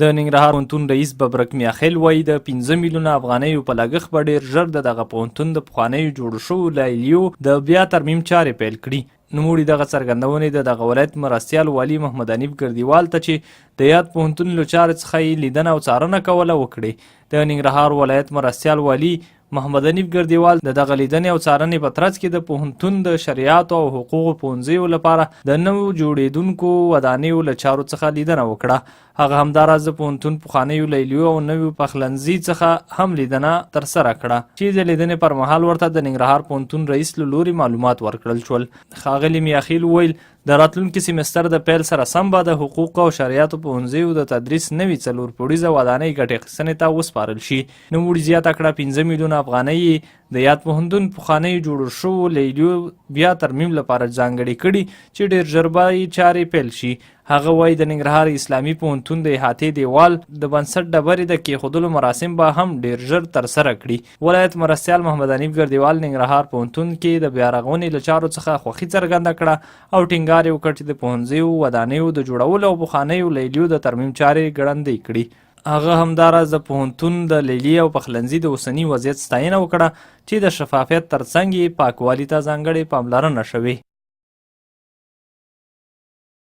د ننګرهار پوهنتون رئیس ببرک میاخیل وایي د 15 میلیونه افغانیو په لګښت به ډېر ژر د دغه پوهنتون د پخوانیو جوړو شوو لیلیو د بیا ترمیم چارې پیل کړي. نوموړي دغه څرګندونې د دغه ولایت مرستیال والي محمد حنیف ګردیوال ته چې د یاد پوهنتون له چارې څخه یې لیدنه او څارنه کوله وکړې. د ننګرهار ولایت مرستیال والي محمد حنیف ګردیوال د دغه لیدنې او څارنې په ترڅ کې د پوهنتون د شریعاتو او حقوقو پوهنځیو لپاره د نوو جوړېدونکو ودانیو له چارو څخه لیدنه وکړه. هغه همداراز د پوهنتون پخوانیو لیلیو او نویو پخلنځي څخه هم لیدنه ترسره کړه چې د لیدنې پر مهال ورته د ننګرهار پوهنتون رئیس له لوري معلومات ورکړل شول. ښاغلي میاخیل وویل د راتلونکي سیمستر د پیل سره سم به د حقوقو او شریعتو پوهنځیو د تدریس نوي 4 پوړیزه ودانۍ ګټې اخیستنې ته وسپارل شي. نوموړي زیاته کړه 15 میلیونه افغانۍ د یاد پوهنتون پخوانیو جوړو شوو لیلیو بیا ترمیم لپاره ځانګړې کړي چې ډېر ژر به یې چارې پیل شي. هغه وایي د ننګرهار اسلامي پوهنتون د احاطې دیوال د بنسټ ډبرې د کېښودلو مراسم به هم ډېر ژر ترسره کړي. ولایت مرستیال محمد حنیف ګردیوال ننګرهار پوهنتون کې د بیا رغونې له چارو څخه خوښي څرګنده کړه او ټینګار یې وکړ چې د پوهنځیو ودانیو د جوړولو او پخوانیو لیلیو د ترمیم چارې ګړندۍ کړي. هغه همداراز د پوهنتون د لیلي او پخلنځي د اوسني وضعیت ستاینه وکړه چې د شفافیت ترڅنګ یې پاکوالي ته ځانګړې پاملرنه شوې.